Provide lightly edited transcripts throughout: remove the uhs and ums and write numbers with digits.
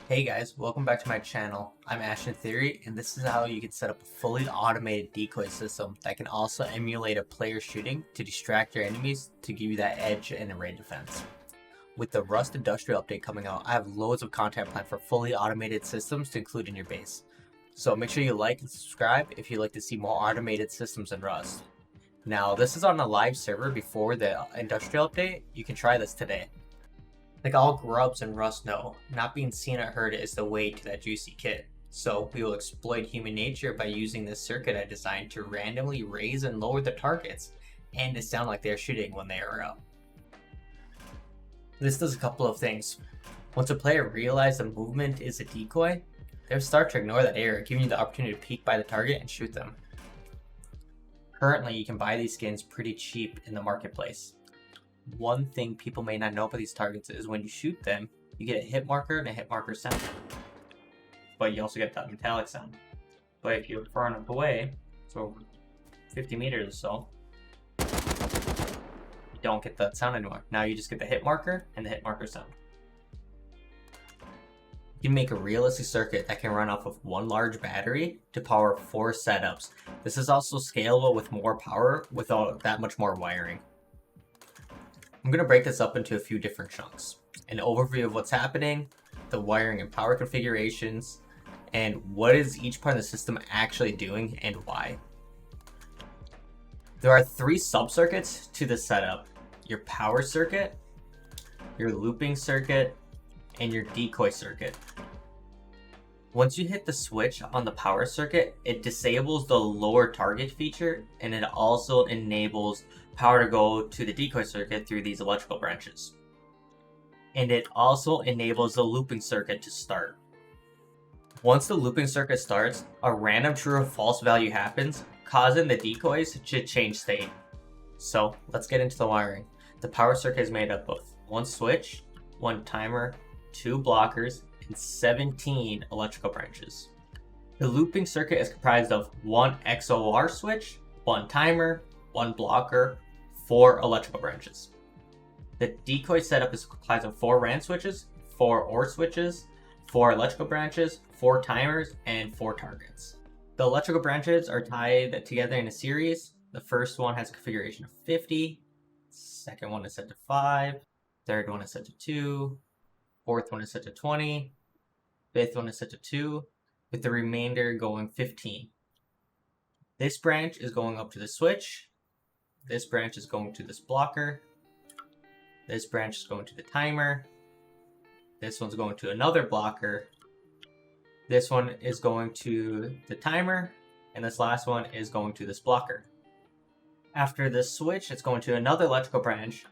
Hey guys, welcome back to my channel. I'm Ash in Theory, and this is how you can set up a fully automated decoy system that can also emulate a player shooting to distract your enemies to give you that edge in array defense. With the Rust Industrial update coming out, I have loads of content planned for fully automated systems to include in your base. So make sure you like and subscribe if you'd like to see more automated systems in Rust. Now, this is on a live server before the Industrial update. You can try this today. Like all grubs in Rust know, not being seen or heard is the way to that juicy kit. So we will exploit human nature by using this circuit I designed to randomly raise and lower the targets and to sound like they're shooting when they are up. This does a couple of things. Once a player realizes the movement is a decoy, they'll start to ignore that error, giving you the opportunity to peek by the target and shoot them. Currently, you can buy these skins pretty cheap in the marketplace. One thing people may not know about these targets is when you shoot them, you get a hit marker and a hit marker sound. But you also get that metallic sound. But if you're far enough away, so 50 meters or so, you don't get that sound anymore. Now you just get the hit marker and the hit marker sound. You can make a realistic circuit that can run off of one large battery to power 4 setups. This is also scalable with more power without that much more wiring. I'm going to break this up into a few different chunks. An overview of what's happening, the wiring and power configurations, and what is each part of the system actually doing and why. There are 3 subcircuits to the setup: your power circuit, your looping circuit, and your decoy circuit. Once you hit the switch on the power circuit, it disables the lower target feature, and it also enables power to go to the decoy circuit through these electrical branches. And it also enables the looping circuit to start. Once the looping circuit starts, a random true or false value happens, causing the decoys to change state. So let's get into the wiring. The power circuit is made up of 1 switch, 1 timer, 2 blockers, and 17 electrical branches. The looping circuit is comprised of 1 XOR switch, 1 timer, 1 blocker, 4 electrical branches. The decoy setup is comprised of 4 RAN switches, 4 OR switches, 4 electrical branches, 4 timers, and 4 targets. The electrical branches are tied together in a series. The first one has a configuration of 50, second one is set to 5, third one is set to 2, fourth one is set to 20, fifth one is set to 2, with the remainder going 15. This branch is going up to the switch. This branch is going to this blocker. This branch is going to the timer. This one's going to another blocker. This one is going to the timer. And this last one is going to this blocker. After this switch, it's going to another electrical branch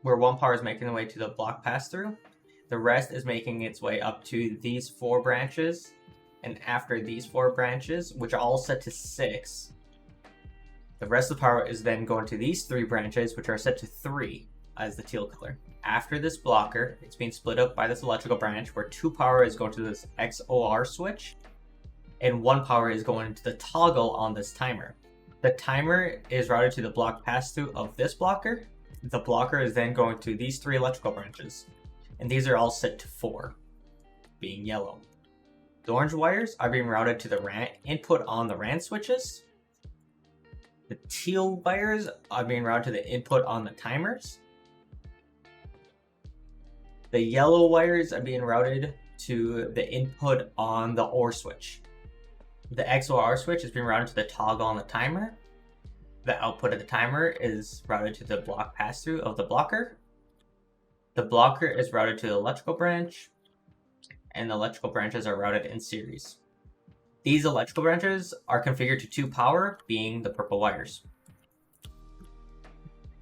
where 1 power is making the way to the block pass-through. The rest is making its way up to these 4 branches. And after these 4 branches, which are all set to 6, the rest of the power is then going to these 3 branches, which are set to 3 as the teal color. After this blocker, it's being split up by this electrical branch where 2 power is going to this XOR switch and 1 power is going to the toggle on this timer. The timer is routed to the block pass-through of this blocker. The blocker is then going to these 3 electrical branches, and these are all set to 4, being yellow. The orange wires are being routed to the RAN input on the RAN switches. The teal wires are being routed to the input on the timers. The yellow wires are being routed to the input on the OR switch. The XOR switch is being routed to the toggle on the timer. The output of the timer is routed to the block pass-through of the blocker. The blocker is routed to the electrical branch, and the electrical branches are routed in series. These electrical branches are configured to 2 power, being the purple wires.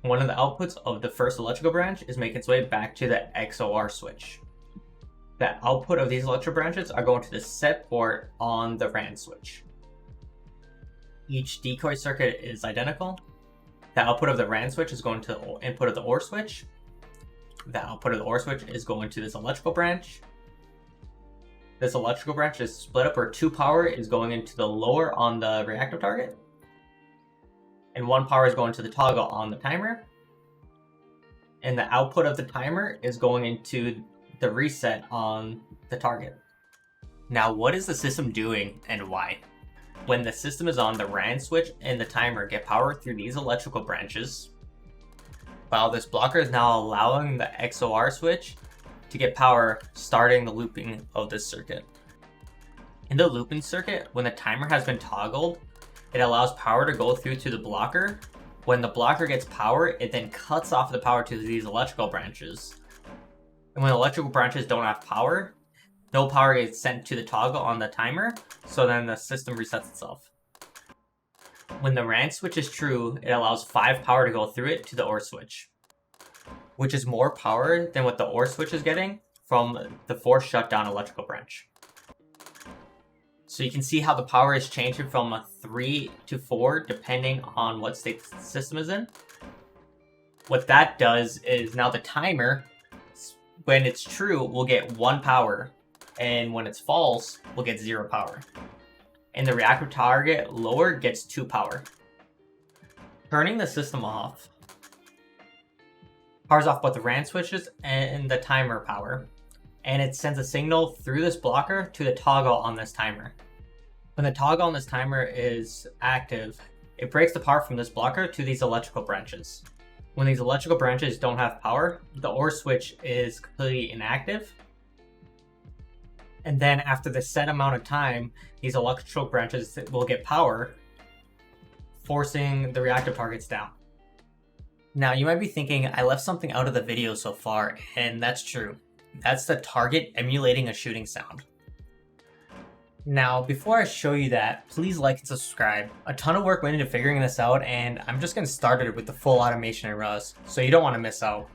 One of the outputs of the first electrical branch is making its way back to the XOR switch. The output of these electrical branches are going to the set port on the RAN switch. Each decoy circuit is identical. The output of the RAN switch is going to the input of the OR switch. The output of the OR switch is going to this electrical branch. This electrical branch is split up where 2 power is going into the lower on the reactive target, and 1 power is going to the toggle on the timer. And the output of the timer is going into the reset on the target. Now, what is the system doing and why? When the system is on, the RAN switch and the timer get power through these electrical branches, while this blocker is now allowing the XOR switch to get power, starting the looping of this circuit. In the looping circuit, when the timer has been toggled, it allows power to go through to the blocker. When the blocker gets power, it then cuts off the power to these electrical branches. And when electrical branches don't have power, no power gets sent to the toggle on the timer, so then the system resets itself. When the RAN switch is true, it allows 5 power to go through it to the OR switch, which is more power than what the OR switch is getting from the forced shutdown electrical branch. So you can see how the power is changing from a 3 to 4 depending on what state the system is in. What that does is now the timer, when it's true, will get 1 power, and when it's false, we'll get 0 power. And the reactive target lower gets 2 power. Turning the system off powers off both the RAN switches and the timer power, and it sends a signal through this blocker to the toggle on this timer. When the toggle on this timer is active, it breaks the power from this blocker to these electrical branches. When these electrical branches don't have power, the OR switch is completely inactive. And then after the set amount of time, these electrical branches will get power, forcing the reactive targets down. Now you might be thinking, I left something out of the video so far, and that's true. That's the target emulating a shooting sound. Now, before I show you that, please like and subscribe. A ton of work went into figuring this out, and I'm just getting started with the full automation in Rust, so you don't want to miss out.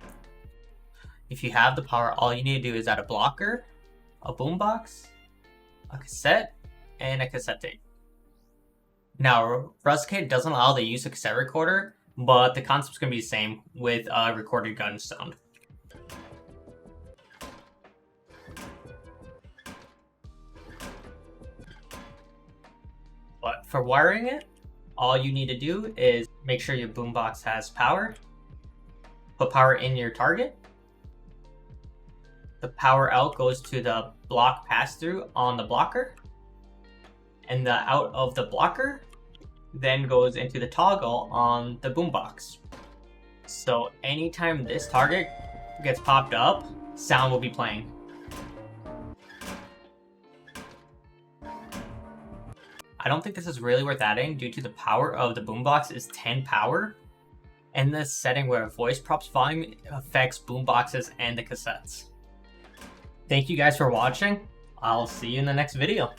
If you have the power, all you need to do is add a blocker, a boombox, a cassette, and a cassette tape. Now, RustKit doesn't allow the use of cassette recorder, but the concept's going to be the same with a recorded gun sound. But for wiring it, all you need to do is make sure your boombox has power, put power in your target. The power out goes to the block pass-through on the blocker, and the out of the blocker then goes into the toggle on the boombox. So anytime this target gets popped up, sound will be playing. I don't think this is really worth adding due to the power of the boombox is 10 power, and this setting where voice props volume affects boomboxes and the cassettes. Thank you guys for watching. I'll see you in the next video.